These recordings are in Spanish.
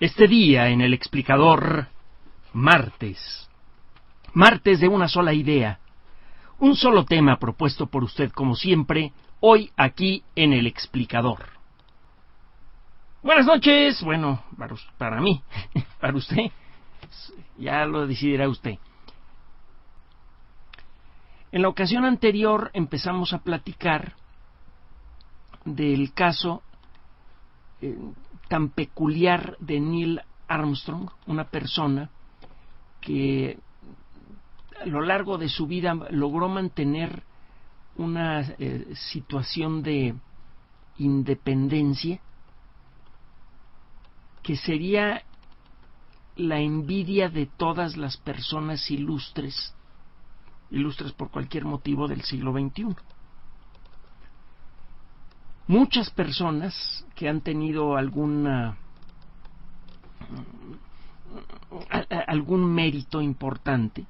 Este día en El Explicador, martes de una sola idea, un solo tema propuesto por usted como siempre, hoy aquí en El Explicador. Buenas noches, bueno, para mí, para usted, ya lo decidirá usted. En la ocasión anterior empezamos a platicar del caso tan peculiar de Neil Armstrong, una persona que a lo largo de su vida logró mantener una situación de independencia que sería la envidia de todas las personas ilustres por cualquier motivo del siglo XXI. Muchas personas que han tenido algún mérito importante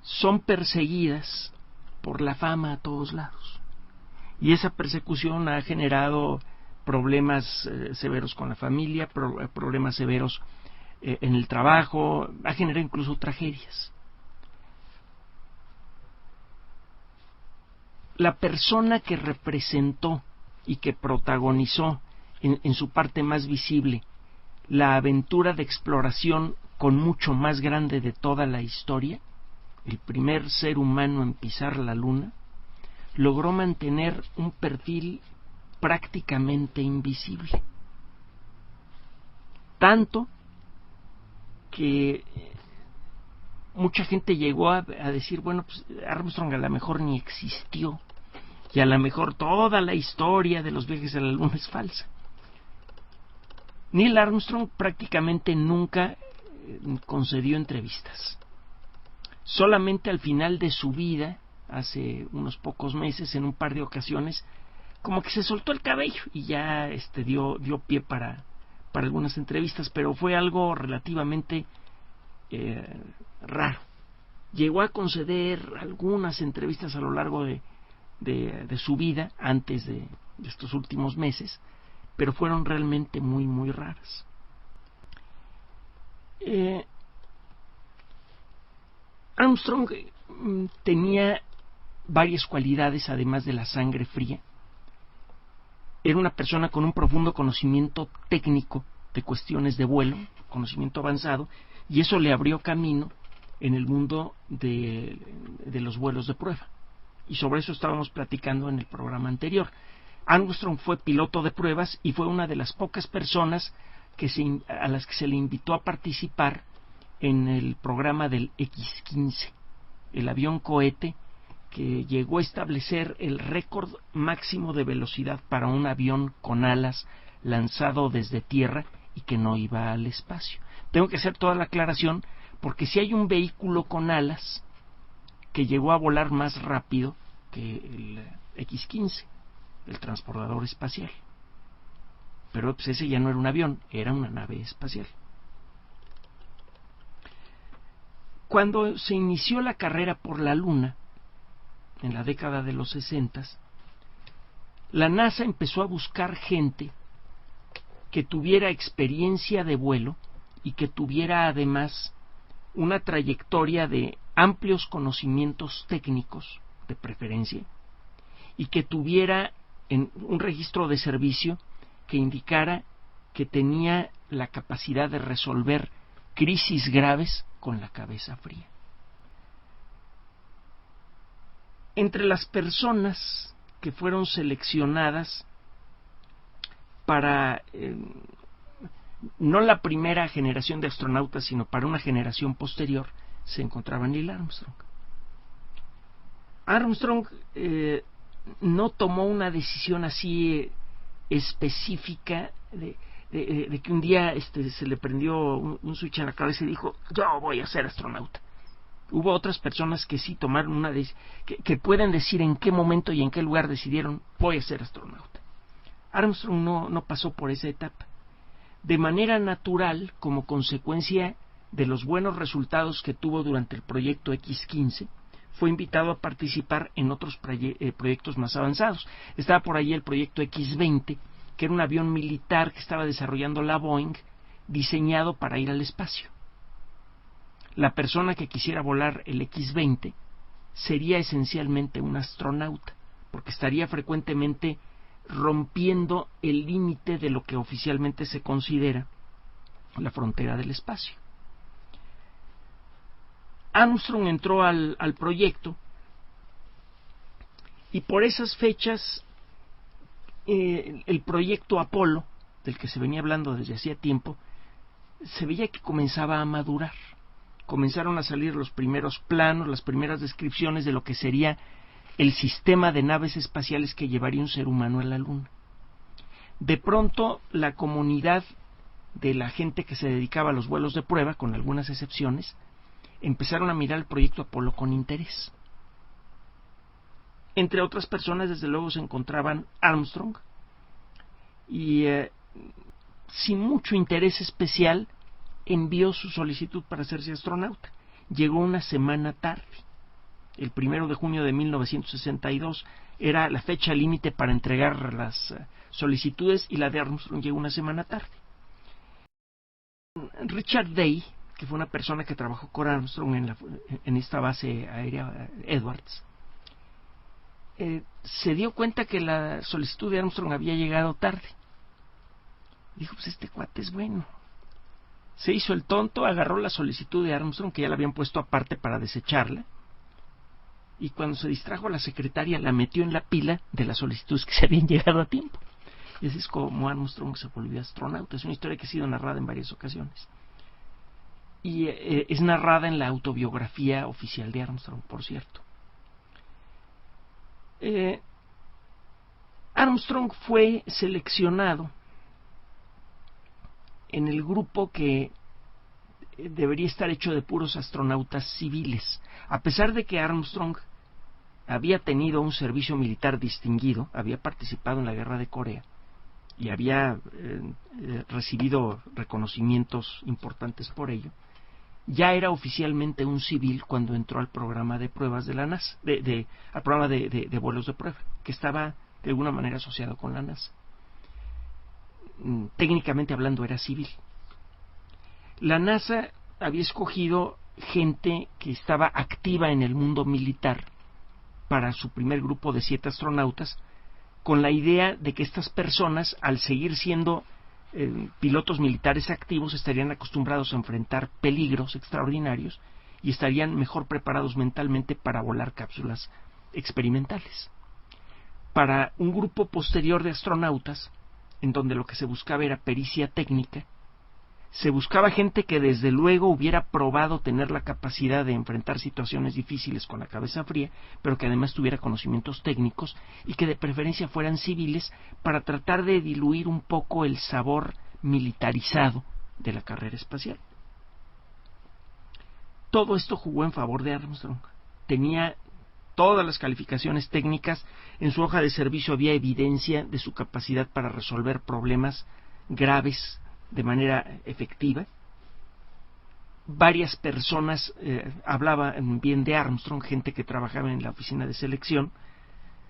son perseguidas por la fama a todos lados. Y esa persecución ha generado problemas severos con la familia, problemas severos en el trabajo, ha generado incluso tragedias. La persona que representó y que protagonizó en su parte más visible la aventura de exploración con mucho más grande de toda la historia, el primer ser humano en pisar la luna, logró mantener un perfil prácticamente invisible. Tanto que mucha gente llegó a decir, bueno, pues Armstrong a lo mejor ni existió, y a lo mejor toda la historia de los viajes a la luna es falsa. Neil Armstrong prácticamente nunca concedió entrevistas. Solamente al final de su vida, hace unos pocos meses, en un par de ocasiones, como que se soltó el cabello y ya dio pie para algunas entrevistas, pero fue algo relativamente raro. Llegó a conceder algunas entrevistas a lo largo de su vida antes de estos últimos meses, pero fueron realmente muy, muy raras. Armstrong tenía varias cualidades además de la sangre fría. Era una persona con un profundo conocimiento técnico de cuestiones de vuelo, conocimiento avanzado, y eso le abrió camino en el mundo de los vuelos de prueba. Y sobre eso estábamos platicando en el programa anterior. Armstrong fue piloto de pruebas y fue una de las pocas personas a las que se le invitó a participar en el programa del X-15, el avión cohete que llegó a establecer el récord máximo de velocidad para un avión con alas lanzado desde tierra y que no iba al espacio. Tengo que hacer toda la aclaración porque si hay un vehículo con alas que llegó a volar más rápido que el X-15, el transportador espacial. Pero pues ese ya no era un avión, era una nave espacial. Cuando se inició la carrera por la Luna, en la década de los 60, la NASA empezó a buscar gente que tuviera experiencia de vuelo y que tuviera además una trayectoria de amplios conocimientos técnicos, de preferencia, y que tuviera un registro de servicio que indicara que tenía la capacidad de resolver crisis graves con la cabeza fría. Entre las personas que fueron seleccionadas para no la primera generación de astronautas, sino para una generación posterior, se encontraba Neil Armstrong. Armstrong no tomó una decisión así específica de que un día se le prendió un switch en la cabeza y dijo, yo voy a ser astronauta. Hubo otras personas que sí tomaron una decisión, que pueden decir en qué momento y en qué lugar decidieron, voy a ser astronauta. Armstrong no pasó por esa etapa. De manera natural, como consecuencia de los buenos resultados que tuvo durante el proyecto X-15, fue invitado a participar en otros proyectos más avanzados. Estaba por ahí el proyecto X-20, que era un avión militar que estaba desarrollando la Boeing diseñado para ir al espacio. La persona que quisiera volar el X-20 sería esencialmente un astronauta, porque estaría frecuentemente rompiendo el límite de lo que oficialmente se considera la frontera del espacio. Armstrong entró al proyecto y por esas fechas el proyecto Apolo, del que se venía hablando desde hacía tiempo, se veía que comenzaba a madurar. Comenzaron a salir los primeros planos, las primeras descripciones de lo que sería el sistema de naves espaciales que llevaría un ser humano a la Luna. De pronto, la comunidad de la gente que se dedicaba a los vuelos de prueba, con algunas excepciones, empezaron a mirar el proyecto Apolo con interés. Entre otras personas, desde luego, se encontraban Armstrong, y sin mucho interés especial envió su solicitud para hacerse astronauta. Llegó una semana tarde. El 1 de junio de 1962 era la fecha límite para entregar las solicitudes, y la de Armstrong llegó una semana tarde. Richard Day, que fue una persona que trabajó con Armstrong en esta base aérea Edwards, se dio cuenta que la solicitud de Armstrong había llegado tarde. Dijo, pues este cuate es bueno. Se hizo el tonto, agarró la solicitud de Armstrong, que ya la habían puesto aparte para desecharla, y cuando se distrajo la secretaria la metió en la pila de las solicitudes que se habían llegado a tiempo. Y así es como Armstrong se volvió astronauta. Es una historia que ha sido narrada en varias ocasiones. Y es narrada en la autobiografía oficial de Armstrong, por cierto. Armstrong fue seleccionado en el grupo que debería estar hecho de puros astronautas civiles. A pesar de que Armstrong había tenido un servicio militar distinguido, había participado en la guerra de Corea y había recibido reconocimientos importantes por ello, ya era oficialmente un civil cuando entró al programa de pruebas de la NASA, al programa de vuelos de prueba, que estaba de alguna manera asociado con la NASA. Técnicamente hablando era civil. La NASA había escogido gente que estaba activa en el mundo militar para su primer grupo de 7 astronautas, con la idea de que estas personas, al seguir siendo pilotos militares activos, estarían acostumbrados a enfrentar peligros extraordinarios y estarían mejor preparados mentalmente para volar cápsulas experimentales. Para un grupo posterior de astronautas, en donde lo que se buscaba era pericia técnica, se buscaba gente que desde luego hubiera probado tener la capacidad de enfrentar situaciones difíciles con la cabeza fría, pero que además tuviera conocimientos técnicos y que de preferencia fueran civiles, para tratar de diluir un poco el sabor militarizado de la carrera espacial. Todo esto jugó en favor de Armstrong. Tenía todas las calificaciones técnicas, en su hoja de servicio había evidencia de su capacidad para resolver problemas graves de manera efectiva. Varias personas hablaban bien de Armstrong, gente que trabajaba en la oficina de selección.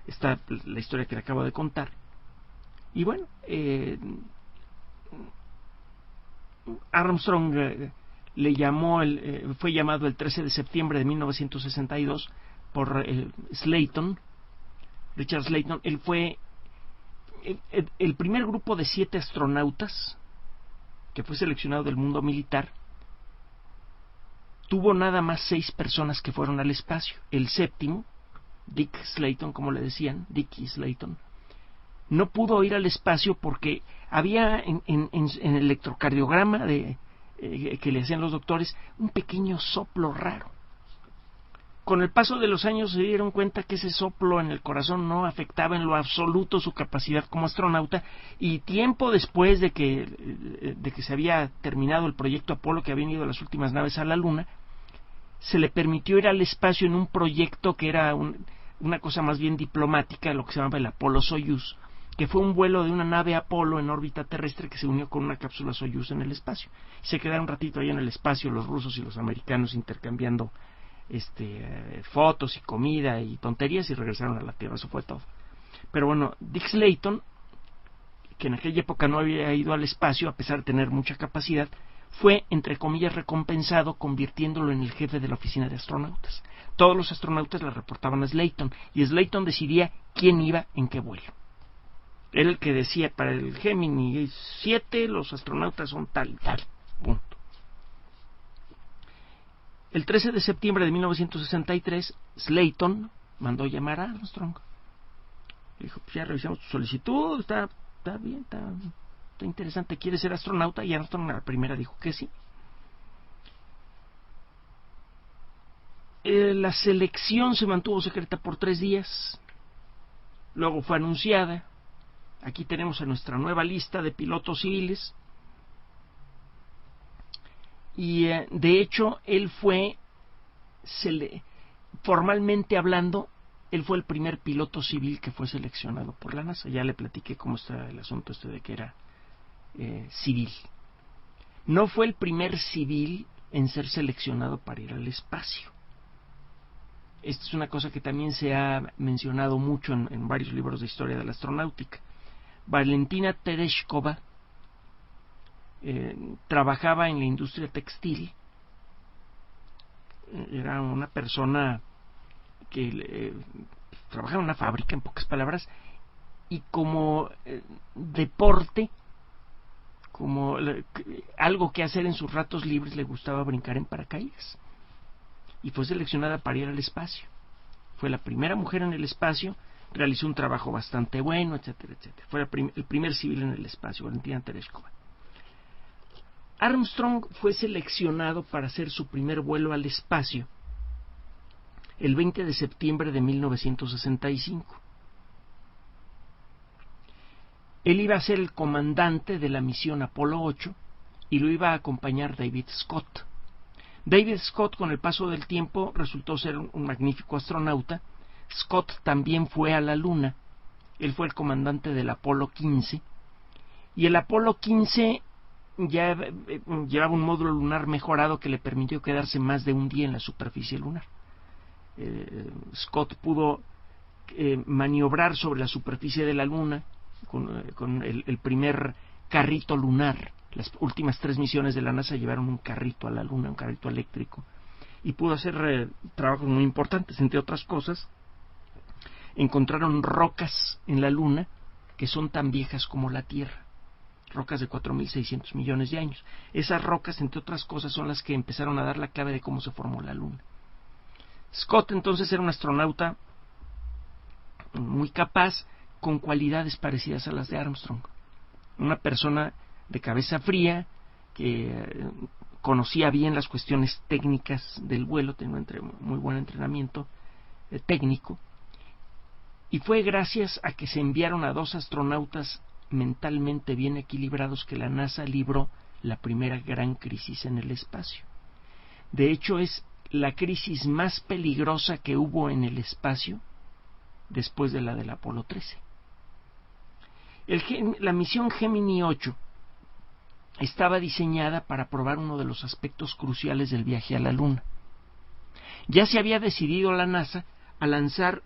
Está la historia que le acabo de contar. Y bueno, Armstrong fue llamado el 13 de septiembre de 1962 por Slayton, Richard Slayton. Él fue el primer grupo de 7 astronautas que fue seleccionado del mundo militar. Tuvo nada más 6 personas que fueron al espacio. El séptimo, Dick Slayton, como le decían, Dickie Slayton, no pudo ir al espacio porque había en el electrocardiograma que le hacían los doctores un pequeño soplo raro. Con el paso de los años se dieron cuenta que ese soplo en el corazón no afectaba en lo absoluto su capacidad como astronauta, y tiempo después de que se había terminado el proyecto Apolo, que habían ido las últimas naves a la Luna, se le permitió ir al espacio en un proyecto que era una cosa más bien diplomática, lo que se llamaba el Apolo Soyuz, que fue un vuelo de una nave Apolo en órbita terrestre que se unió con una cápsula Soyuz en el espacio. Se quedaron un ratito ahí en el espacio los rusos y los americanos intercambiando fotos y comida y tonterías, y regresaron a la Tierra. Eso fue todo. Pero bueno, Dick Slayton que en aquella época no había ido al espacio a pesar de tener mucha capacidad, fue, entre comillas, recompensado convirtiéndolo en el jefe de la oficina de astronautas. Todos los astronautas le reportaban a Slayton y Slayton decidía quién iba en qué vuelo. Era el que decía, para el Gemini 7 los astronautas son tal y tal, punto. El 13 de septiembre de 1963, Slayton mandó llamar a Armstrong. Dijo, pues ya revisamos tu solicitud, está bien, está interesante, ¿quieres ser astronauta? Y Armstrong a la primera dijo que sí. La selección se mantuvo secreta por 3 días, luego fue anunciada. Aquí tenemos a nuestra nueva lista de pilotos civiles. Y de hecho, él fue, formalmente hablando, él fue el primer piloto civil que fue seleccionado por la NASA. Ya le platiqué cómo está el asunto de que era civil. No fue el primer civil en ser seleccionado para ir al espacio. Esta es una cosa que también se ha mencionado mucho en varios libros de historia de la astronáutica. Valentina Tereshkova trabajaba en la industria textil. Era una persona que trabajaba en una fábrica, en pocas palabras, y como deporte, como algo que hacer en sus ratos libres, le gustaba brincar en paracaídas. Y fue seleccionada para ir al espacio. Fue la primera mujer en el espacio, realizó un trabajo bastante bueno, etcétera, etcétera. Fue el primer civil en el espacio, Valentina Tereshkova. Armstrong fue seleccionado para hacer su primer vuelo al espacio el 20 de septiembre de 1965. Él iba a ser el comandante de la misión Apolo 8 y lo iba a acompañar David Scott. David Scott, con el paso del tiempo, resultó ser un magnífico astronauta. Scott también fue a la Luna. Él fue el comandante del Apolo 15. Y el Apolo 15 ya llevaba un módulo lunar mejorado que le permitió quedarse más de un día en la superficie lunar. Scott pudo maniobrar sobre la superficie de la Luna con el primer carrito lunar. Las últimas 3 misiones de la NASA llevaron un carrito a la Luna, un carrito eléctrico, y pudo hacer trabajos muy importantes. Entre otras cosas, encontraron rocas en la Luna que son tan viejas como la Tierra, rocas de 4.600 millones de años. Esas rocas, entre otras cosas, son las que empezaron a dar la clave de cómo se formó la Luna. Scott entonces era un astronauta muy capaz, con cualidades parecidas a las de Armstrong. Una persona de cabeza fría, que conocía bien las cuestiones técnicas del vuelo, tenía muy buen entrenamiento técnico, y fue gracias a que se enviaron a 2 astronautas mentalmente bien equilibrados que la NASA libró la primera gran crisis en el espacio. De hecho, es la crisis más peligrosa que hubo en el espacio después de la del Apolo 13. La misión Gemini 8 estaba diseñada para probar uno de los aspectos cruciales del viaje a la Luna. Ya se había decidido la NASA a lanzar,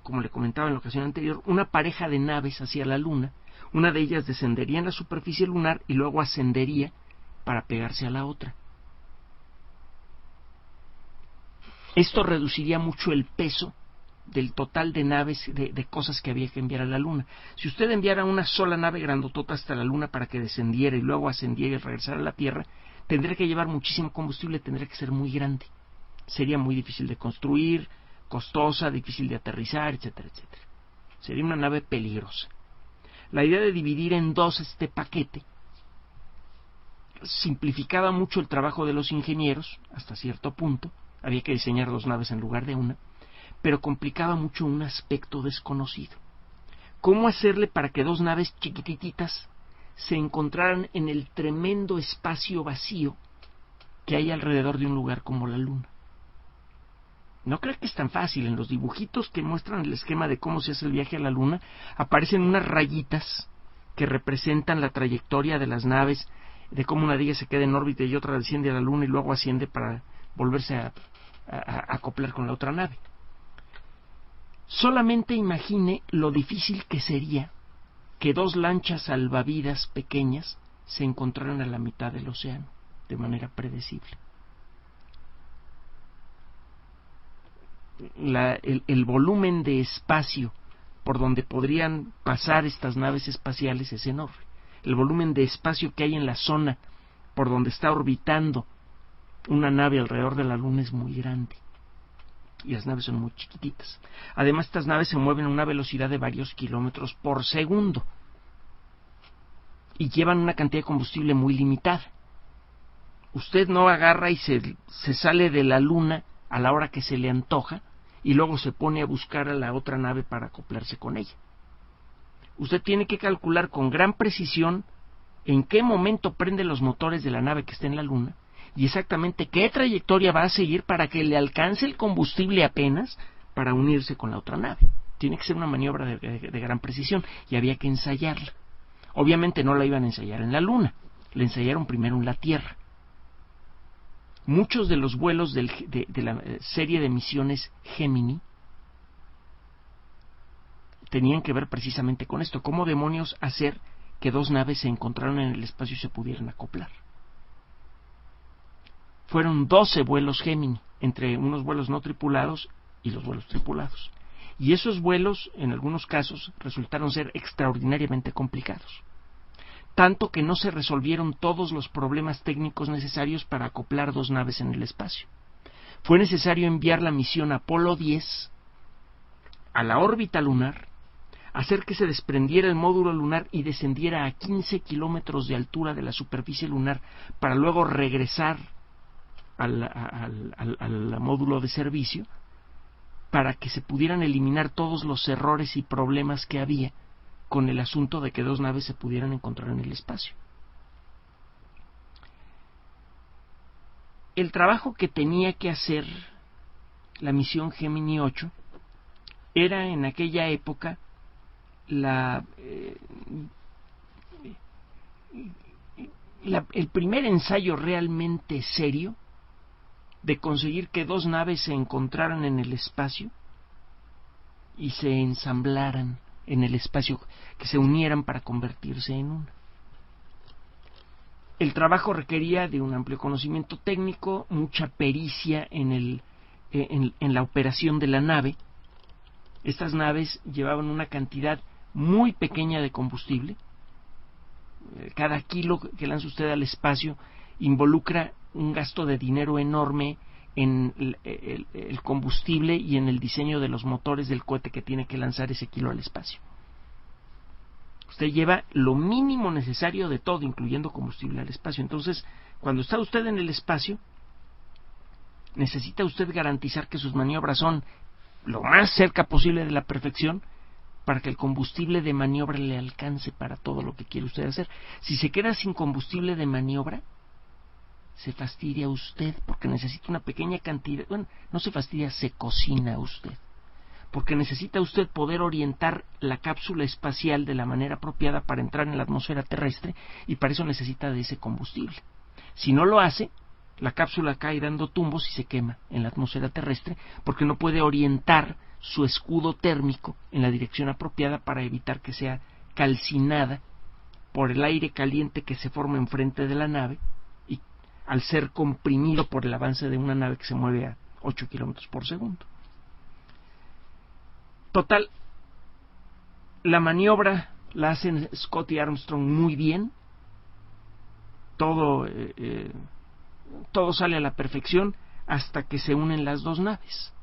como le comentaba en la ocasión anterior, una pareja de naves hacia la Luna. Una de ellas descendería en la superficie lunar y luego ascendería para pegarse a la otra. Esto reduciría mucho el peso del total de naves, de cosas que había que enviar a la Luna. Si usted enviara una sola nave grandotota hasta la Luna para que descendiera y luego ascendiera y regresara a la Tierra, tendría que llevar muchísimo combustible, tendría que ser muy grande. Sería muy difícil de construir, costosa, difícil de aterrizar, etcétera, etcétera. Sería una nave peligrosa. La idea de dividir en 2 este paquete simplificaba mucho el trabajo de los ingenieros, hasta cierto punto. Había que diseñar 2 naves en lugar de una, pero complicaba mucho un aspecto desconocido. ¿Cómo hacerle para que 2 naves chiquititas se encontraran en el tremendo espacio vacío que hay alrededor de un lugar como la Luna? No creo que es tan fácil. En los dibujitos que muestran el esquema de cómo se hace el viaje a la Luna, aparecen unas rayitas que representan la trayectoria de las naves, de cómo una de ellas se queda en órbita y otra desciende a la Luna y luego asciende para volverse a acoplar con la otra nave. Solamente imagine lo difícil que sería que 2 lanchas salvavidas pequeñas se encontraron a la mitad del océano, de manera predecible. El volumen de espacio por donde podrían pasar estas naves espaciales es enorme. El volumen de espacio que hay en la zona por donde está orbitando una nave alrededor de la Luna es muy grande. Y las naves son muy chiquititas. Además, estas naves se mueven a una velocidad de varios kilómetros por segundo y llevan una cantidad de combustible muy limitada. Usted no agarra y se sale de la Luna a la hora que se le antoja y luego se pone a buscar a la otra nave para acoplarse con ella. Usted tiene que calcular con gran precisión en qué momento prende los motores de la nave que está en la Luna y exactamente qué trayectoria va a seguir para que le alcance el combustible apenas para unirse con la otra nave. Tiene que ser una maniobra de gran precisión y había que ensayarla. Obviamente no la iban a ensayar en la Luna, la ensayaron primero en la Tierra. Muchos de los vuelos de la serie de misiones Gemini tenían que ver precisamente con esto: cómo demonios hacer que 2 naves se encontraran en el espacio y se pudieran acoplar. Fueron 12 vuelos Gemini, entre unos vuelos no tripulados y los vuelos tripulados. Y esos vuelos, en algunos casos, resultaron ser extraordinariamente complicados. Tanto que no se resolvieron todos los problemas técnicos necesarios para acoplar 2 naves en el espacio. Fue necesario enviar la misión Apolo 10 a la órbita lunar, hacer que se desprendiera el módulo lunar y descendiera a 15 kilómetros de altura de la superficie lunar para luego regresar al módulo de servicio, para que se pudieran eliminar todos los errores y problemas que había con el asunto de que 2 naves se pudieran encontrar en el espacio. El trabajo que tenía que hacer la misión Gemini 8 era en aquella época el primer ensayo realmente serio de conseguir que 2 naves se encontraran en el espacio y se ensamblaran en el espacio, que se unieran para convertirse en una. El trabajo requería de un amplio conocimiento técnico, mucha pericia en la operación de la nave. Estas naves llevaban una cantidad muy pequeña de combustible. Cada kilo que lanza usted al espacio involucra un gasto de dinero enorme en el combustible y en el diseño de los motores del cohete que tiene que lanzar ese kilo al espacio. Usted lleva lo mínimo necesario de todo, incluyendo combustible al espacio. Entonces, cuando está usted en el espacio, necesita usted garantizar que sus maniobras son lo más cerca posible de la perfección para que el combustible de maniobra le alcance para todo lo que quiere usted hacer. Si se queda sin combustible de maniobra, se fastidia usted porque necesita una pequeña cantidad. Bueno, no se fastidia, se cocina usted, porque necesita usted poder orientar la cápsula espacial de la manera apropiada para entrar en la atmósfera terrestre, y para eso necesita de ese combustible. Si no lo hace, la cápsula cae dando tumbos y se quema en la atmósfera terrestre porque no puede orientar su escudo térmico en la dirección apropiada para evitar que sea calcinada por el aire caliente que se forma enfrente de la nave, y al ser comprimido por el avance de una nave que se mueve a 8 kilómetros por segundo. Total, la maniobra la hacen Scott y Armstrong muy bien. Todo sale a la perfección hasta que se unen las 2 naves.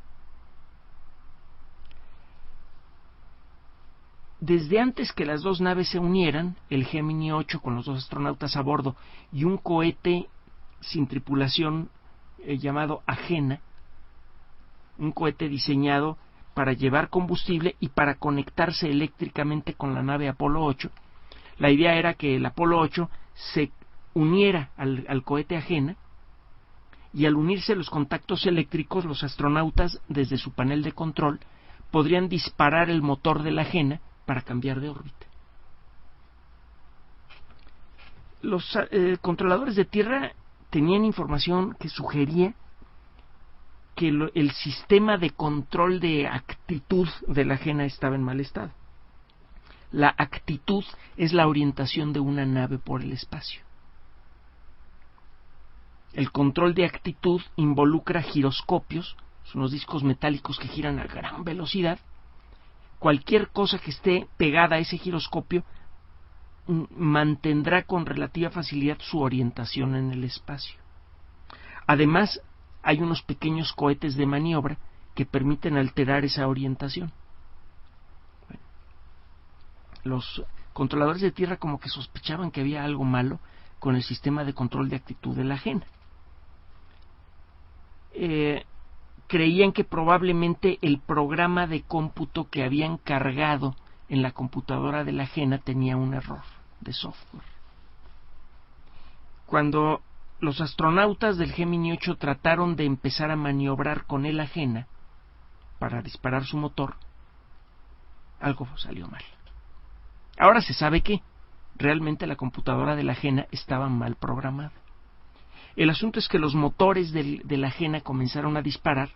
Desde antes que las 2 naves se unieran, el Gemini 8 con los 2 astronautas a bordo y un cohete sin tripulación llamado Agena, un cohete diseñado para llevar combustible y para conectarse eléctricamente con la nave Apolo 8. La idea era que el Apolo 8 se uniera al cohete Agena, y al unirse los contactos eléctricos, los astronautas desde su panel de control podrían disparar el motor de la Agena para cambiar de órbita. Los controladores de tierra tenían información que sugería que el sistema de control de actitud de la Agena estaba en mal estado. La actitud es la orientación de una nave por el espacio. El control de actitud involucra giroscopios, son los discos metálicos que giran a gran velocidad. Cualquier cosa que esté pegada a ese giroscopio mantendrá con relativa facilidad su orientación en el espacio. Además, hay unos pequeños cohetes de maniobra que permiten alterar esa orientación. Bueno, los controladores de tierra como que sospechaban que había algo malo con el sistema de control de actitud de la Agena. Creían que probablemente el programa de cómputo que habían cargado en la computadora de la Agena tenía un error de software. Cuando los astronautas del Gemini 8 trataron de empezar a maniobrar con el Agena para disparar su motor, algo salió mal. Ahora se sabe que realmente la computadora de la Agena estaba mal programada. El asunto es que los motores de la Agena comenzaron a disparar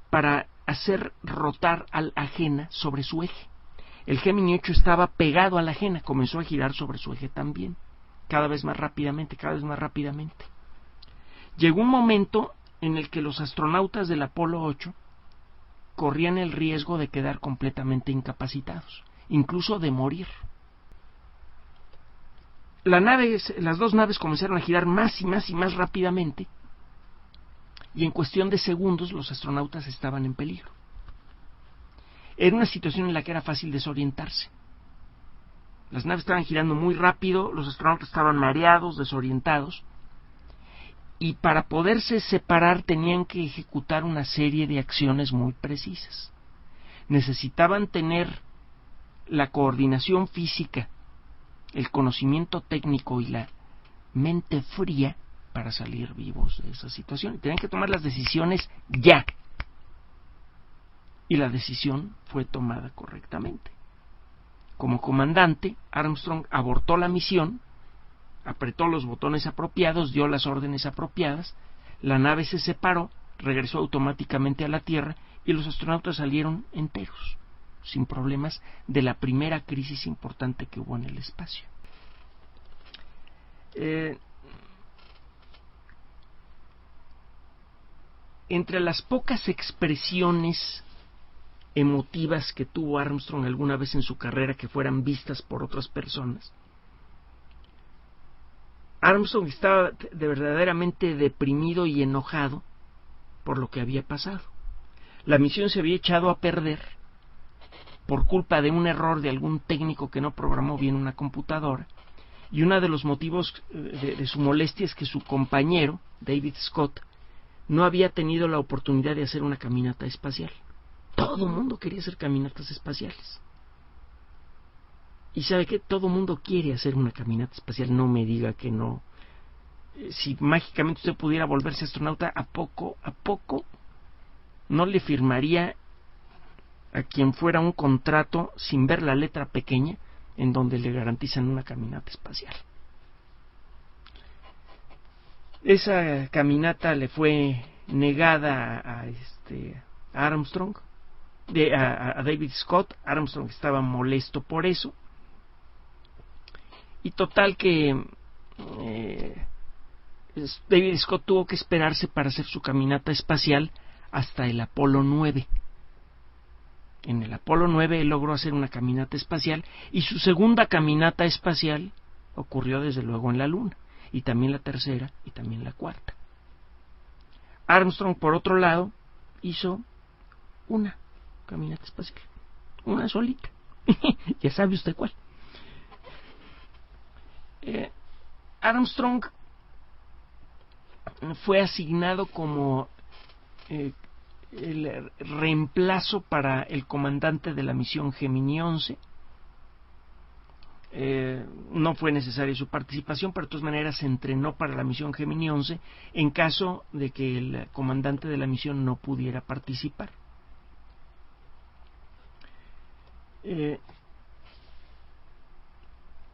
para hacer rotar al Agena sobre su eje. El Gemini 8 estaba pegado a la Agena, comenzó a girar sobre su eje también, cada vez más rápidamente. Llegó un momento en el que los astronautas del Apolo 8 corrían el riesgo de quedar completamente incapacitados, incluso de morir. Las dos naves comenzaron a girar más y más rápidamente, y en cuestión de segundos los astronautas estaban en peligro. Era una situación en la que era fácil desorientarse. Las naves estaban girando muy rápido, los astronautas estaban mareados, desorientados, y para poderse separar tenían que ejecutar una serie de acciones muy precisas. Necesitaban tener la coordinación física, el conocimiento técnico y la mente fría para salir vivos de esa situación. Y tenían que tomar las decisiones ya. Y la decisión fue tomada correctamente. Como comandante, Armstrong abortó la misión, apretó los botones apropiados, dio las órdenes apropiadas, la nave se separó, regresó automáticamente a la Tierra y los astronautas salieron enteros, sin problemas, de la primera crisis importante que hubo en el espacio. Entre las pocas expresiones emotivas que tuvo Armstrong alguna vez en su carrera que fueran vistas por otras personas, Armstrong estaba verdaderamente deprimido y enojado por lo que había pasado. La misión se había echado a perder por culpa de un error de algún técnico que no programó bien una computadora, y uno de los motivos de su molestia es que su compañero, David Scott, no había tenido la oportunidad de hacer una caminata espacial. Todo el mundo quería hacer caminatas espaciales. Y ¿sabe qué? Todo el mundo quiere hacer una caminata espacial, no me diga que no. Si mágicamente usted pudiera volverse astronauta, a poco no le firmaría a quien fuera un contrato sin ver la letra pequeña en donde le garantizan una caminata espacial. Esa caminata le fue negada a Armstrong, a David Scott. Armstrong estaba molesto por eso, y total que David Scott tuvo que esperarse para hacer su caminata espacial hasta el Apolo 9. En el Apolo 9 él logró hacer una caminata espacial, y su segunda caminata espacial ocurrió desde luego en la Luna, y también la tercera y también la cuarta. Armstrong, por otro lado, hizo una caminata espacial, una solita. Ya sabe usted cuál. Armstrong fue asignado como el reemplazo para el comandante de la misión Gemini 11. No fue necesaria su participación, pero de todas maneras se entrenó para la misión Gemini 11 en caso de que el comandante de la misión no pudiera participar.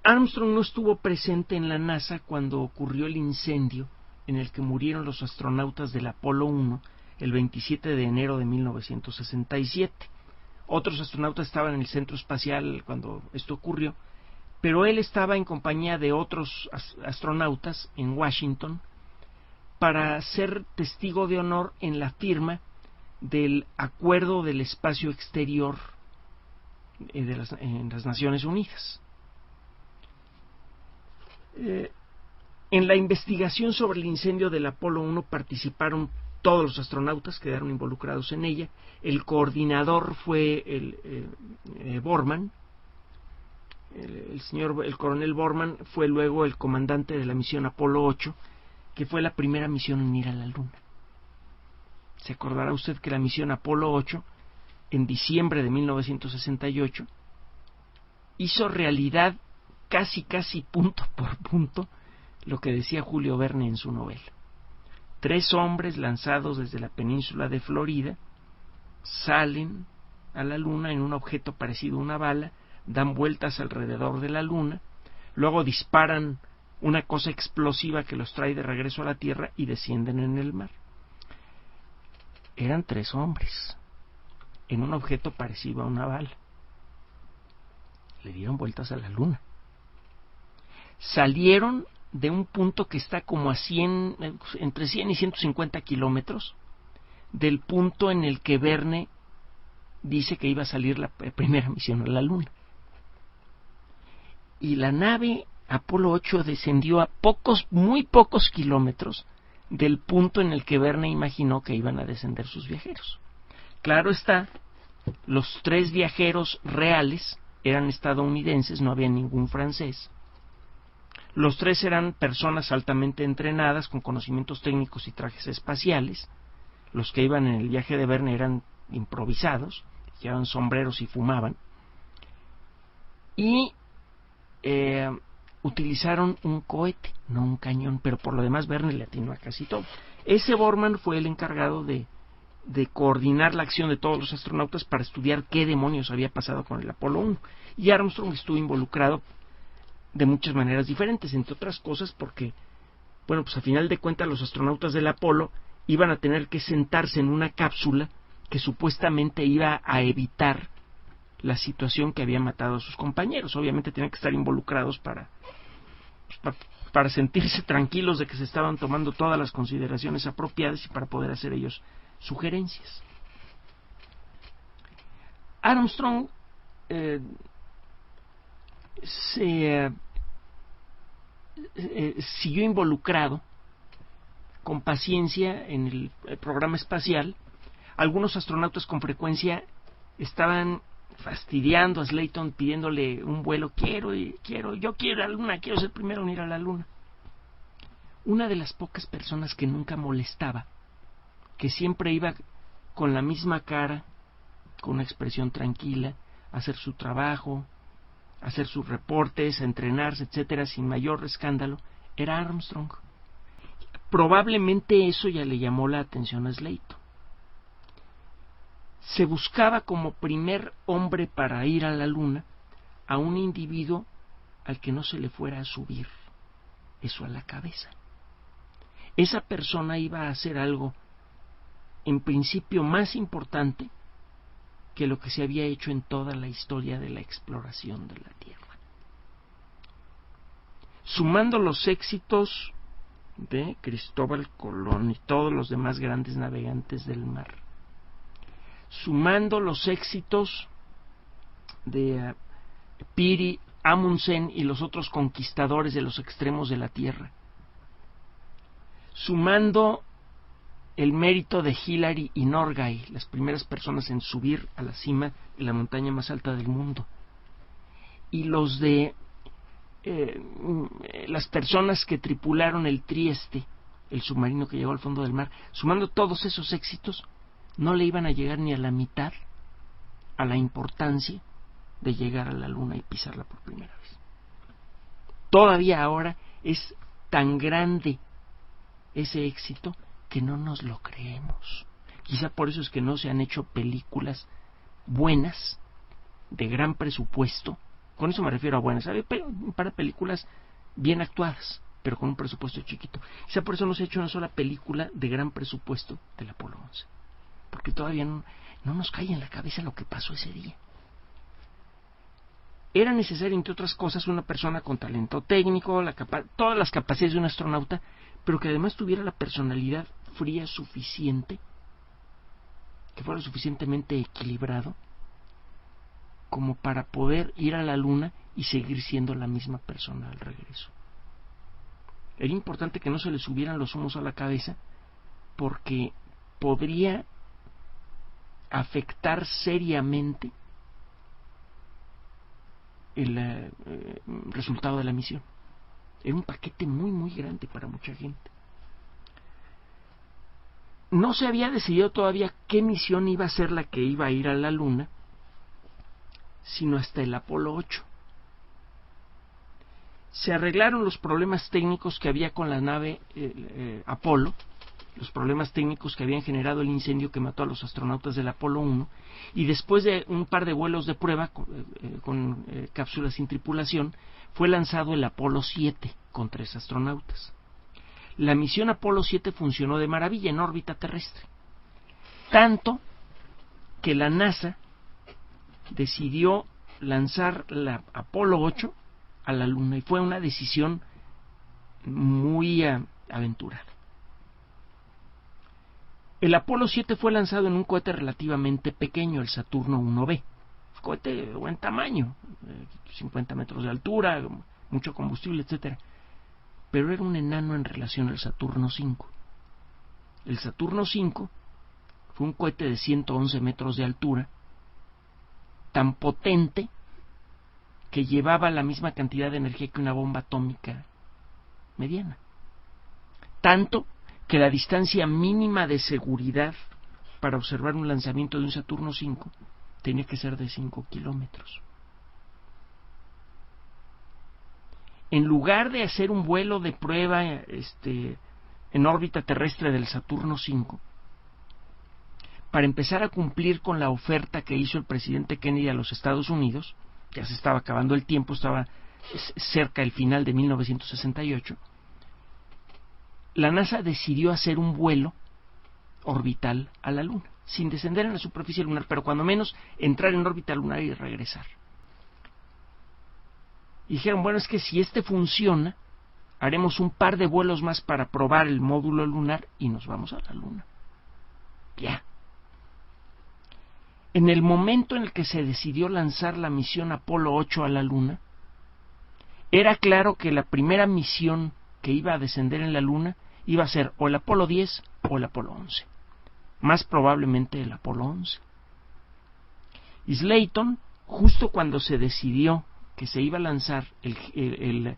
Armstrong no estuvo presente en la NASA cuando ocurrió el incendio en el que murieron los astronautas del Apolo 1 el 27 de enero de 1967. Otros astronautas estaban en el centro espacial cuando esto ocurrió, pero él estaba en compañía de otros astronautas en Washington para ser testigo de honor en la firma del Acuerdo del Espacio Exterior en las Naciones Unidas. En la investigación sobre el incendio del Apolo 1 participaron todos los astronautas, quedaron involucrados en ella. El coordinador fue el Borman. El coronel Borman fue luego el comandante de la misión Apolo 8, que fue la primera misión en ir a la Luna. Se acordará usted que la misión Apolo 8, en diciembre de 1968, hizo realidad casi punto por punto lo que decía Julio Verne en su novela. 3 hombres lanzados desde la península de Florida salen a la Luna en un objeto parecido a una bala, dan vueltas alrededor de la Luna, luego disparan una cosa explosiva que los trae de regreso a la Tierra y descienden en el mar. Eran 3 hombres en un objeto parecido a una bala. Le dieron vueltas a la Luna. Salieron de un punto que está como a entre 100 y 150 kilómetros del punto en el que Verne dice que iba a salir la primera misión a la Luna. Y la nave Apolo 8 descendió a muy pocos kilómetros del punto en el que Verne imaginó que iban a descender sus viajeros. Claro está, los 3 viajeros reales eran estadounidenses, no había ningún francés. Los 3 eran personas altamente entrenadas, con conocimientos técnicos y trajes espaciales. Los que iban en el viaje de Verne eran improvisados, llevaban sombreros y fumaban. Y utilizaron un cohete, no un cañón, pero por lo demás Verne le atinó a casi todo. Ese Borman fue el encargado de coordinar la acción de todos los astronautas para estudiar qué demonios había pasado con el Apolo 1. Y Armstrong estuvo involucrado de muchas maneras diferentes, entre otras cosas porque, bueno, pues a final de cuentas los astronautas del Apolo iban a tener que sentarse en una cápsula que supuestamente iba a evitar la situación que había matado a sus compañeros. Obviamente tenían que estar involucrados para sentirse tranquilos de que se estaban tomando todas las consideraciones apropiadas y para poder hacer ellos sugerencias. Armstrong siguió involucrado con paciencia en el programa espacial. Algunos astronautas con frecuencia estaban fastidiando a Slayton pidiéndole un vuelo. Yo quiero ir a la Luna, quiero ser primero en ir a la Luna. Una de las pocas personas que nunca molestaba, que siempre iba con la misma cara, con una expresión tranquila, a hacer su trabajo, a hacer sus reportes, a entrenarse, etcétera, sin mayor escándalo, era Armstrong. Probablemente eso ya le llamó la atención a Slayton. Se buscaba como primer hombre para ir a la Luna a un individuo al que no se le fuera a subir eso a la cabeza. Esa persona iba a hacer algo en principio más importante que lo que se había hecho en toda la historia de la exploración de la Tierra. Sumando los éxitos de Cristóbal Colón y todos los demás grandes navegantes del mar, sumando los éxitos de Peary, Amundsen y los otros conquistadores de los extremos de la Tierra, sumando el mérito de Hillary y Norgay, las primeras personas en subir a la cima de la montaña más alta del mundo, y los de las personas que tripularon el Trieste, el submarino que llegó al fondo del mar, sumando todos esos éxitos, no le iban a llegar ni a la mitad a la importancia de llegar a la Luna y pisarla por primera vez. Todavía ahora es tan grande ese éxito que no nos lo creemos. Quizá por eso es que no se han hecho películas buenas, de gran presupuesto. Con eso me refiero a buenas, para películas bien actuadas, pero con un presupuesto chiquito. Quizá por eso no se ha hecho una sola película de gran presupuesto del Apolo 11. Porque todavía no. No nos cae en la cabeza lo que pasó ese día. Era necesario, entre otras cosas, una persona con talento técnico, todas las capacidades de un astronauta, pero que además tuviera la personalidad fría suficiente, que fuera suficientemente equilibrado, como para poder ir a la Luna y seguir siendo la misma persona al regreso. Era importante que no se le subieran los humos a la cabeza, porque podría afectar seriamente el resultado de la misión. Era un paquete muy, muy grande para mucha gente. No se había decidido todavía qué misión iba a ser la que iba a ir a la Luna, sino hasta el Apolo 8. Se arreglaron los problemas técnicos que había con la nave Apolo, los problemas técnicos que habían generado el incendio que mató a los astronautas del Apolo 1, y después de un par de vuelos de prueba con cápsulas sin tripulación, fue lanzado el Apolo 7 con 3 astronautas. La misión Apolo 7 funcionó de maravilla en órbita terrestre, tanto que la NASA decidió lanzar la Apolo 8 a la Luna, y fue una decisión muy aventurada. El Apolo 7 fue lanzado en un cohete relativamente pequeño, el Saturno 1B, cohete de buen tamaño, 50 metros de altura, mucho combustible, etcétera, pero era un enano en relación al Saturno 5. El Saturno 5 fue un cohete de 111 metros de altura, tan potente que llevaba la misma cantidad de energía que una bomba atómica mediana. Tanto que la distancia mínima de seguridad para observar un lanzamiento de un Saturno 5 tenía que ser de 5 kilómetros. En lugar de hacer un vuelo de prueba en órbita terrestre del Saturno 5, para empezar a cumplir con la oferta que hizo el presidente Kennedy a los Estados Unidos, ya se estaba acabando el tiempo, estaba cerca del final de 1968, la NASA decidió hacer un vuelo orbital a la Luna, sin descender en la superficie lunar, pero cuando menos entrar en órbita lunar y regresar. Y dijeron, bueno, es que si funciona, haremos un par de vuelos más para probar el módulo lunar y nos vamos a la Luna. Ya. En el momento en el que se decidió lanzar la misión Apolo 8 a la Luna, era claro que la primera misión que iba a descender en la Luna iba a ser o el Apolo 10 o el Apolo 11. Más probablemente el Apolo 11. Y Slayton, justo cuando se decidió que se iba a lanzar el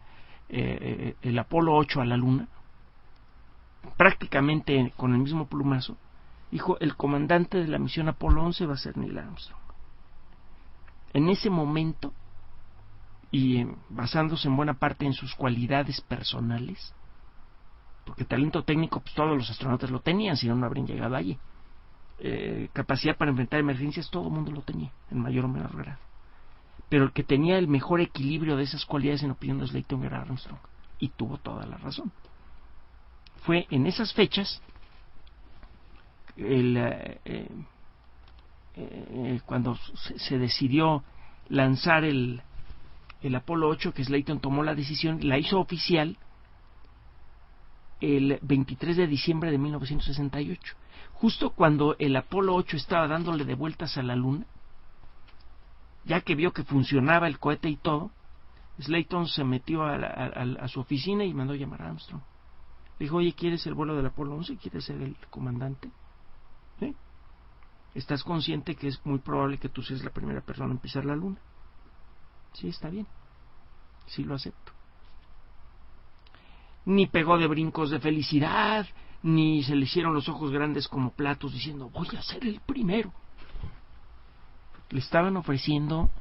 Apolo 8 a la Luna, prácticamente con el mismo plumazo, dijo, el comandante de la misión Apolo 11 va a ser Neil Armstrong. En ese momento, y basándose en buena parte en sus cualidades personales, porque talento técnico pues todos los astronautas lo tenían, si no, no habrían llegado allí. Capacidad para enfrentar emergencias, todo el mundo lo tenía, en mayor o menor grado. Pero el que tenía el mejor equilibrio de esas cualidades, en opinión de Slayton, era Armstrong, y tuvo toda la razón. Fue en esas fechas cuando se decidió lanzar el Apolo 8, que Slayton tomó la decisión, la hizo oficial el 23 de diciembre de 1968, justo cuando el Apolo 8 estaba dándole de vueltas a la Luna. Ya que vio que funcionaba el cohete y todo, Slayton se metió a su oficina y mandó llamar a Armstrong. Le dijo, oye, ¿quieres el vuelo del Apolo 11? ¿Quieres ser el comandante? ¿Sí? ¿Estás consciente que es muy probable que tú seas la primera persona en pisar la Luna? Sí, está bien. Sí, lo acepto. Ni pegó de brincos de felicidad, ni se le hicieron los ojos grandes como platos diciendo, voy a ser el primero. Le estaban ofreciendo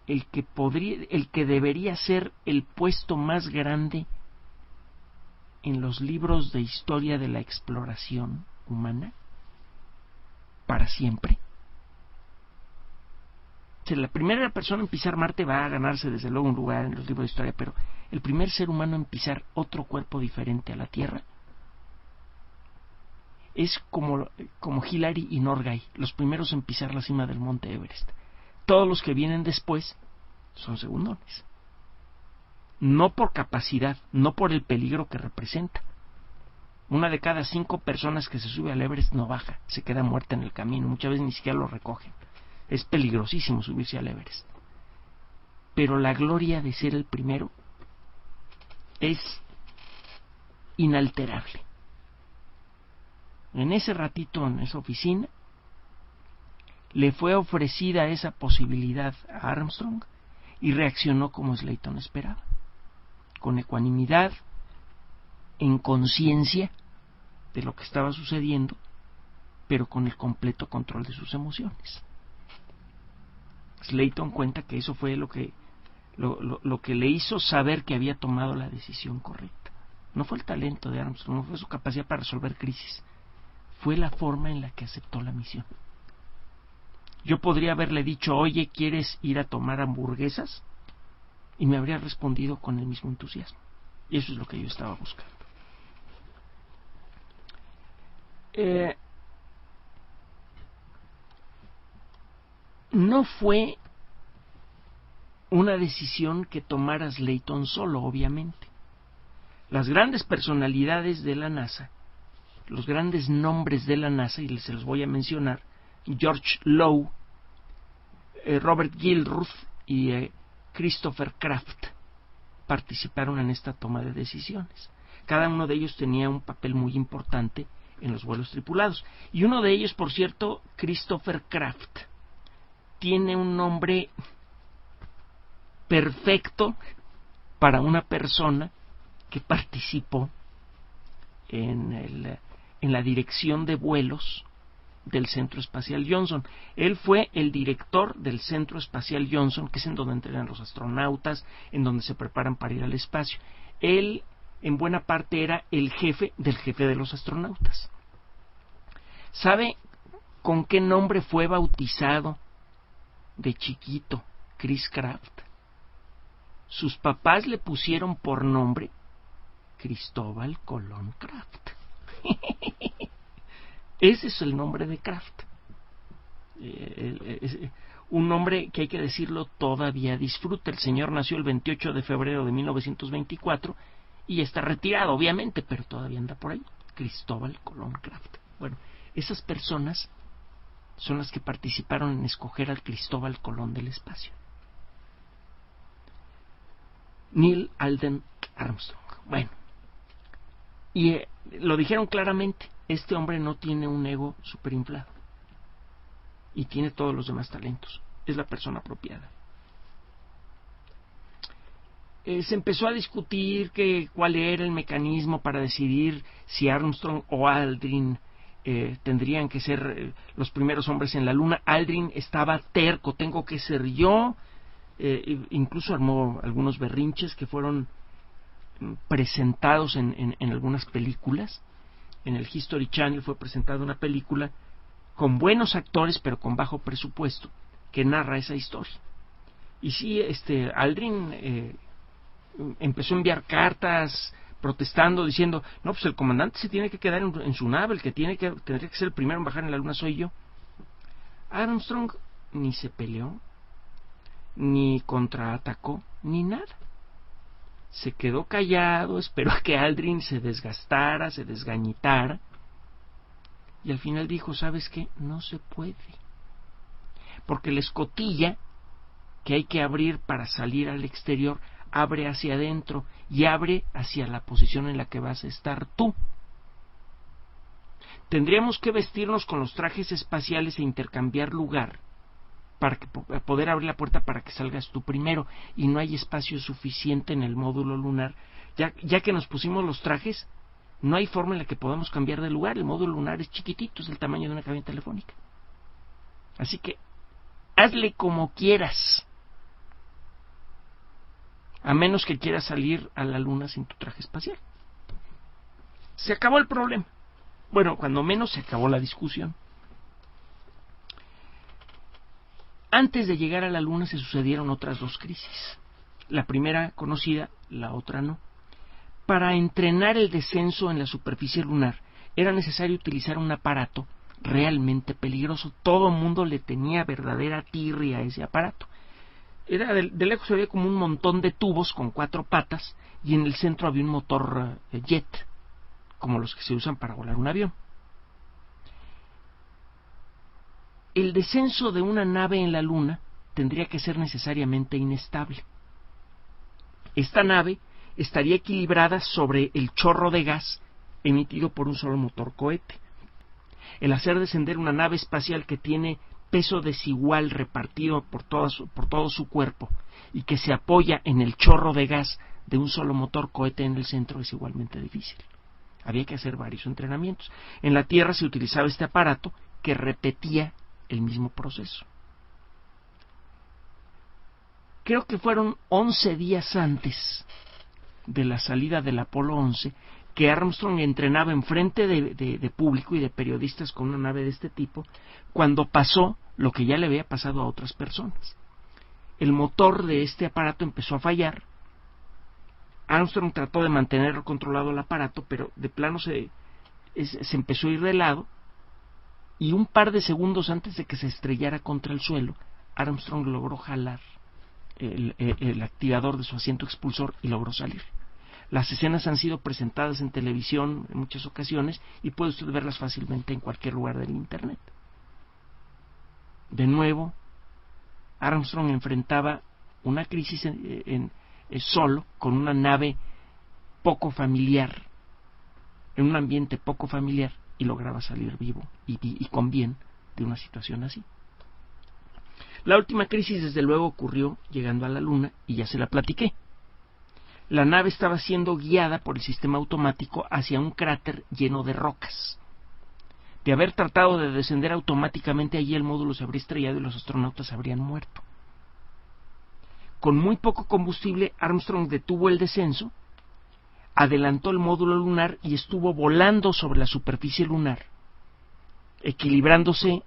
el que debería ser el puesto más grande en los libros de historia de la exploración humana para siempre. O sea, la primera persona en pisar Marte va a ganarse desde luego un lugar en los libros de historia, pero el primer ser humano en pisar otro cuerpo diferente a la Tierra, es como Hillary y Norgay, los primeros en pisar la cima del monte Everest. Todos los que vienen después son segundones. No por capacidad, no por el peligro que representa. Una de cada 5 personas que se sube al Everest no baja, se queda muerta en el camino, muchas veces ni siquiera lo recogen. Es peligrosísimo subirse al Everest. Pero la gloria de ser el primero es inalterable. En ese ratito, en esa oficina, le fue ofrecida esa posibilidad a Armstrong y reaccionó como Slayton esperaba, con ecuanimidad, en conciencia de lo que estaba sucediendo, pero con el completo control de sus emociones. Slayton cuenta que eso fue lo que le hizo saber que había tomado la decisión correcta. No fue el talento de Armstrong, no fue su capacidad para resolver crisis, fue la forma en la que aceptó la misión. Yo podría haberle dicho, oye, ¿quieres ir a tomar hamburguesas? Y me habría respondido con el mismo entusiasmo. Y eso es lo que yo estaba buscando. No fue una decisión que tomara Slayton solo, obviamente. Las grandes personalidades de la NASA, los grandes nombres de la NASA, y se los voy a mencionar, George Low, Robert Gilruth y Christopher Kraft, participaron en esta toma de decisiones. Cada uno de ellos tenía un papel muy importante en los vuelos tripulados. Y uno de ellos, por cierto, Christopher Kraft, tiene un nombre perfecto para una persona que participó en la dirección de vuelos del Centro Espacial Johnson. Él fue el director del Centro Espacial Johnson, que es en donde entrenan los astronautas, en donde se preparan para ir al espacio. Él, en buena parte, era el jefe del jefe de los astronautas. ¿Sabe con qué nombre fue bautizado de chiquito Chris Kraft? Sus papás le pusieron por nombre Cristóbal Colón Kraft. Ese es el nombre de Kraft. Un nombre que, hay que decirlo, todavía disfruta. El señor nació el 28 de febrero de 1924 y está retirado, obviamente, pero todavía anda por ahí. Cristóbal Colón Kraft. Bueno, esas personas son las que participaron en escoger al Cristóbal Colón del espacio. Neil Alden Armstrong. Bueno, y lo dijeron claramente, este hombre no tiene un ego superinflado y tiene todos los demás talentos, es la persona apropiada. Se empezó a discutir cuál era el mecanismo para decidir si Armstrong o Aldrin tendrían que ser los primeros hombres en la Luna. Aldrin estaba terco, tengo que ser yo. Incluso armó algunos berrinches que fueron presentados en algunas películas. En el History Channel fue presentada una película con buenos actores pero con bajo presupuesto que narra esa historia. Y sí, Aldrin empezó a enviar cartas protestando, diciendo, no, pues el comandante se tiene que quedar en su nave, el que tendría que ser el primero en bajar en la Luna soy yo. Armstrong ni se peleó, ni contraatacó, ni nada. Se quedó callado, esperó a que Aldrin se desgastara, se desgañitara, y al final dijo, ¿sabes qué? No se puede, porque la escotilla que hay que abrir para salir al exterior abre hacia adentro y abre hacia la posición en la que vas a estar tú. Tendríamos que vestirnos con los trajes espaciales e intercambiar lugar para poder abrir la puerta para que salgas tú primero, y no hay espacio suficiente en el módulo lunar. Ya que nos pusimos los trajes, no hay forma en la que podamos cambiar de lugar. El módulo lunar es chiquitito, es del tamaño de una cabina telefónica. Así que hazle como quieras, a menos que quieras salir a la Luna sin tu traje espacial. Se acabó el problema. Bueno, cuando menos se acabó la discusión. Antes de llegar a la Luna se sucedieron otras dos crisis. La primera conocida, la otra no. Para entrenar el descenso en la superficie lunar, era necesario utilizar un aparato realmente peligroso. Todo el mundo le tenía verdadera tirria a ese aparato. Era de lejos se veía como un montón de tubos con 4 patas y en el centro había un motor jet, como los que se usan para volar un avión. El descenso de una nave en la Luna tendría que ser necesariamente inestable. Esta nave estaría equilibrada sobre el chorro de gas emitido por un solo motor cohete. El hacer descender una nave espacial que tiene peso desigual repartido por todo su cuerpo y que se apoya en el chorro de gas de un solo motor cohete en el centro es igualmente difícil. Había que hacer varios entrenamientos. En la Tierra se utilizaba este aparato que repetía el mismo proceso. Creo que fueron 11 días antes de la salida del Apolo 11 que Armstrong entrenaba en frente de público y de periodistas con una nave de este tipo, cuando pasó lo que ya le había pasado a otras personas. El motor de este aparato empezó a fallar. Armstrong trató de mantener controlado el aparato, pero de plano se empezó a ir de lado, y un par de segundos antes de que se estrellara contra el suelo, Armstrong logró jalar el activador de su asiento expulsor y logró salir. Las escenas han sido presentadas en televisión en muchas ocasiones y puede usted verlas fácilmente en cualquier lugar del Internet. De nuevo, Armstrong enfrentaba una crisis solo, con una nave poco familiar, en un ambiente poco familiar, y lograba salir vivo y con bien de una situación así. La última crisis, desde luego, ocurrió llegando a la Luna, y ya se la platiqué. La nave estaba siendo guiada por el sistema automático hacia un cráter lleno de rocas. De haber tratado de descender automáticamente allí, el módulo se habría estrellado y los astronautas habrían muerto. Con muy poco combustible, Armstrong detuvo el descenso, adelantó el módulo lunar y estuvo volando sobre la superficie lunar, equilibrándose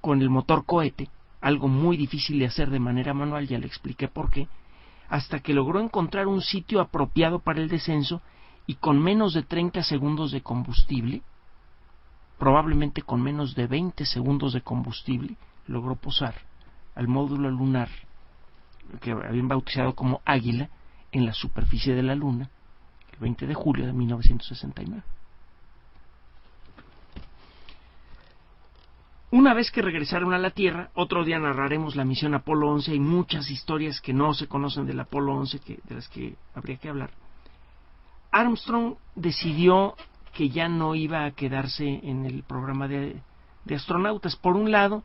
con el motor cohete, algo muy difícil de hacer de manera manual, ya le expliqué por qué, hasta que logró encontrar un sitio apropiado para el descenso y con menos de 30 segundos de combustible, probablemente con menos de 20 segundos de combustible, logró posar al módulo lunar, que habían bautizado como Águila, en la superficie de la Luna, el 20 de julio de 1969. Una vez que regresaron a la Tierra, otro día narraremos la misión Apolo 11, hay muchas historias que no se conocen del Apolo 11 de las que habría que hablar. Armstrong decidió que ya no iba a quedarse en el programa de astronautas. Por un lado,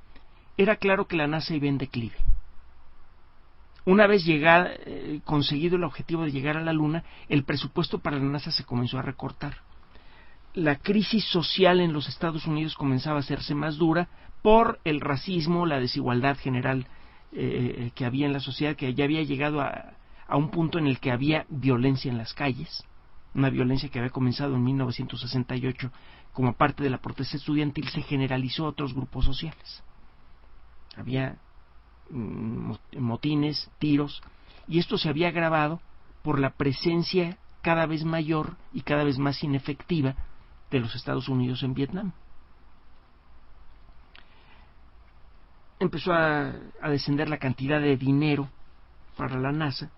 era claro que la NASA iba en declive. Una vez conseguido el objetivo de llegar a la Luna, el presupuesto para la NASA se comenzó a recortar. La crisis social en los Estados Unidos comenzaba a hacerse más dura por el racismo, la desigualdad general que había en la sociedad, que ya había llegado a un punto en el que había violencia en las calles, una violencia que había comenzado en 1968 como parte de la protesta estudiantil, se generalizó a otros grupos sociales. Había motines, tiros, y esto se había agravado por la presencia cada vez mayor y cada vez más inefectiva de los Estados Unidos en Vietnam. Empezó a descender la cantidad de dinero para la NASA,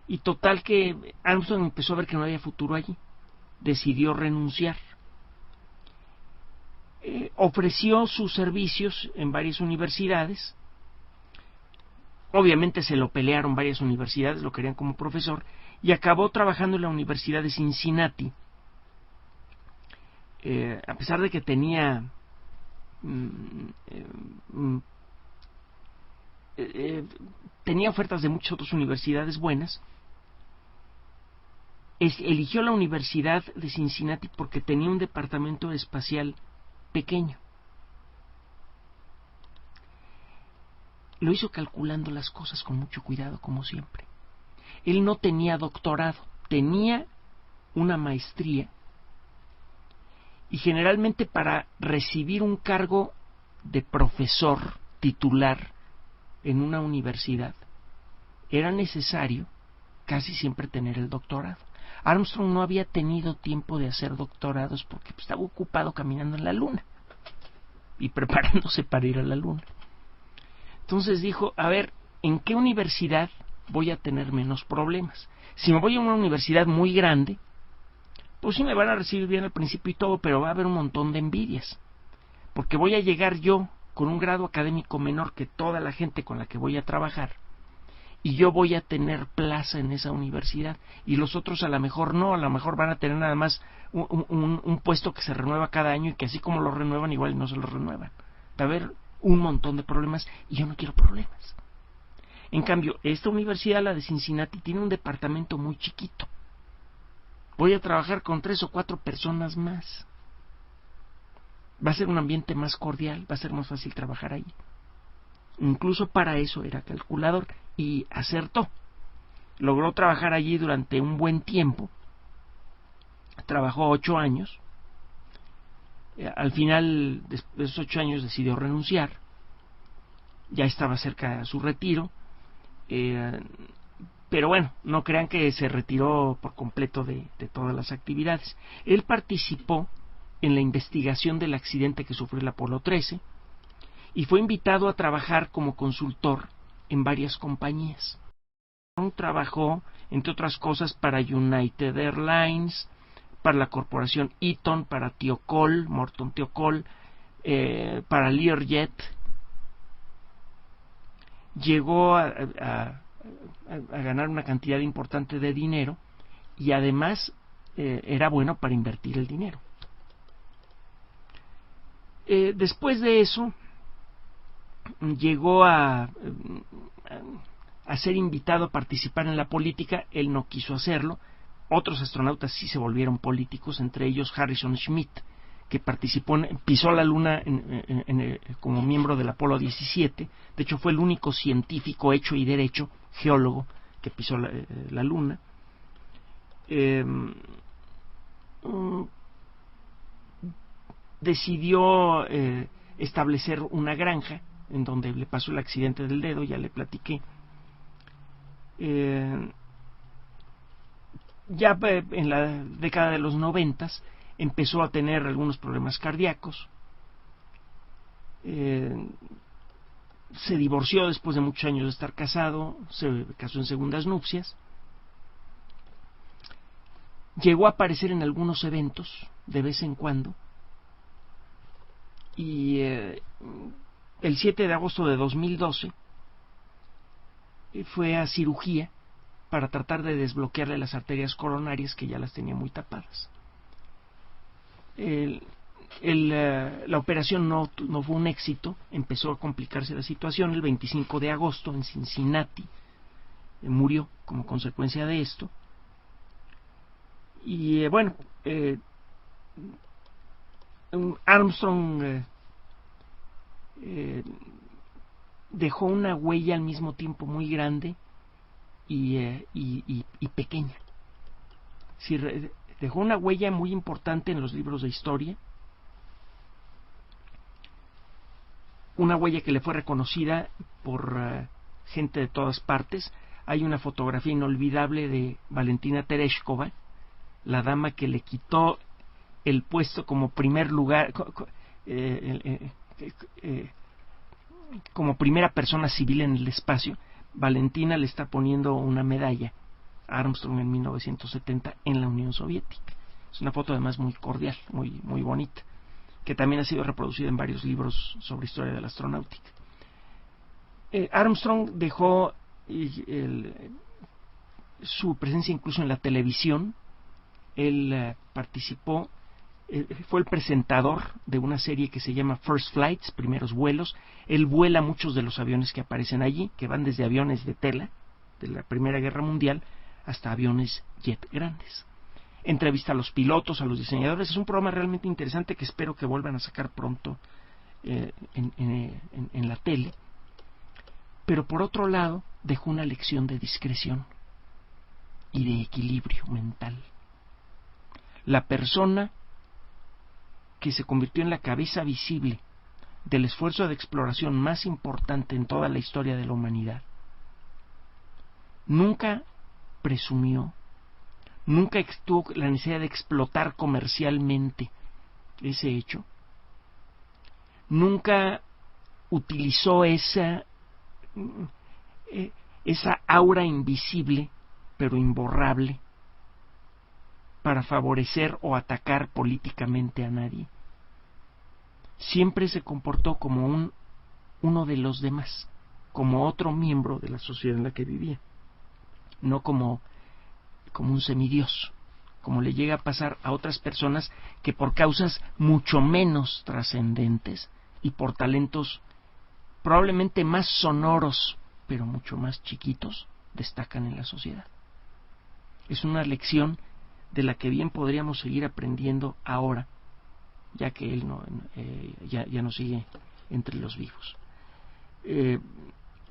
y total que Armstrong empezó a ver que no había futuro allí. Decidió renunciar. Ofreció sus servicios en varias universidades. Obviamente se lo pelearon varias universidades, lo querían como profesor, y acabó trabajando en la Universidad de Cincinnati. A pesar de que tenía ofertas de muchas otras universidades buenas, eligió la Universidad de Cincinnati porque tenía un departamento espacial pequeño. Lo hizo calculando las cosas con mucho cuidado, como siempre. Él no tenía doctorado, tenía una maestría, y generalmente para recibir un cargo de profesor titular en una universidad era necesario casi siempre tener el doctorado. Armstrong no había tenido tiempo de hacer doctorados porque estaba ocupado caminando en la Luna y preparándose para ir a la Luna. Entonces dijo, a ver, ¿en qué universidad voy a tener menos problemas? Si me voy a una universidad muy grande, pues sí me van a recibir bien al principio y todo, pero va a haber un montón de envidias, porque voy a llegar yo con un grado académico menor que toda la gente con la que voy a trabajar, y yo voy a tener plaza en esa universidad, y los otros a lo mejor no, a lo mejor van a tener nada más un puesto que se renueva cada año, y que así como lo renuevan, igual no se lo renuevan. Va a haber un montón de problemas, y yo no quiero problemas. En cambio, esta universidad, la de Cincinnati, tiene un departamento muy chiquito. Voy a trabajar con 3 o 4 personas más. Va a ser un ambiente más cordial, va a ser más fácil trabajar ahí. Incluso para eso era calculador, y acertó. Logró trabajar allí durante un buen tiempo. Trabajó 8 años. Al final de esos 8 años decidió renunciar. Ya estaba cerca de su retiro. Pero bueno, no crean que se retiró por completo de todas las actividades. Él participó en la investigación del accidente que sufrió el Apolo 13 y fue invitado a trabajar como consultor en varias compañías. Trabajó, entre otras cosas, para United Airlines, para la corporación Eaton, para Thiokol, Morton Thiokol, para Learjet. Llegó a ganar una cantidad importante de dinero, y además era bueno para invertir el dinero. Después de eso llegó a ser invitado a participar en la política. Él no quiso hacerlo. Otros astronautas sí se volvieron políticos, entre ellos Harrison Schmitt, que pisó la Luna como miembro del Apolo 17. De hecho, fue el único científico hecho y derecho, geólogo, que pisó la Luna. Decidió establecer una granja en donde le pasó el accidente del dedo, ya le platiqué. Ya en la década de los 90 empezó a tener algunos problemas cardíacos. Se divorció después de muchos años de estar casado, se casó en segundas nupcias. Llegó a aparecer en algunos eventos de vez en cuando, y el 7 de agosto de 2012 fue a cirugía para tratar de desbloquearle las arterias coronarias, que ya las tenía muy tapadas. La operación no fue un éxito, empezó a complicarse la situación. El 25 de agosto en Cincinnati murió como consecuencia de esto. Y Armstrong dejó una huella al mismo tiempo muy grande y pequeña. Sí, dejó una huella muy importante en los libros de historia, una huella que le fue reconocida por gente de todas partes. Hay una fotografía inolvidable de Valentina Tereshkova, la dama que le quitó el puesto como primer lugar, como primera persona civil en el espacio. Valentina le está poniendo una medalla a Armstrong en 1970 en la Unión Soviética. Es una foto además muy cordial, muy bonita, que también ha sido reproducida en varios libros sobre historia de la astronáutica. Armstrong dejó su presencia incluso en la televisión. Él participó, fue el presentador de una serie que se llama First Flights, primeros vuelos. Él vuela muchos de los aviones que aparecen allí, que van desde aviones de tela de la Primera Guerra Mundial hasta aviones jet grandes. Entrevista a los pilotos, a los diseñadores. Es un programa realmente interesante que espero que vuelvan a sacar pronto en la tele. Pero por otro lado, dejó una lección de discreción y de equilibrio mental. La persona que se convirtió en la cabeza visible del esfuerzo de exploración más importante en toda la historia de la humanidad nunca presumió, nunca tuvo la necesidad de explotar comercialmente ese hecho, nunca utilizó esa aura invisible pero imborrable para favorecer o atacar políticamente a nadie. Siempre se comportó como uno de los demás, como otro miembro de la sociedad en la que vivía, no como un semidios, como le llega a pasar a otras personas que por causas mucho menos trascendentes y por talentos probablemente más sonoros, pero mucho más chiquitos, destacan en la sociedad. Es una lección de la que bien podríamos seguir aprendiendo ahora, ya que él ya no sigue entre los vivos.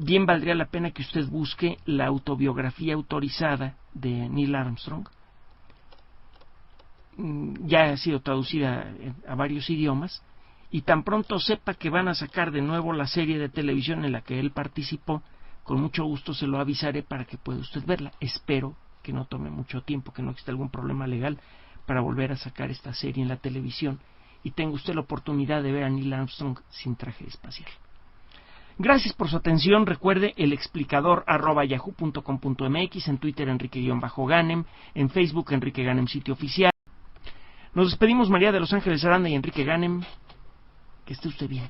Bien valdría la pena que usted busque la autobiografía autorizada de Neil Armstrong. Ya ha sido traducida a varios idiomas, y tan pronto sepa que van a sacar de nuevo la serie de televisión en la que él participó, con mucho gusto se lo avisaré para que pueda usted verla. Espero que no tome mucho tiempo, que no exista algún problema legal para volver a sacar esta serie en la televisión y tenga usted la oportunidad de ver a Neil Armstrong sin traje espacial. Gracias por su atención. Recuerde elexplicador@yahoo.com.mx, en Twitter Enrique-Ganem, en Facebook Enrique Ganem sitio oficial. Nos despedimos María de Los Ángeles Aranda y Enrique Ganem. Que esté usted bien.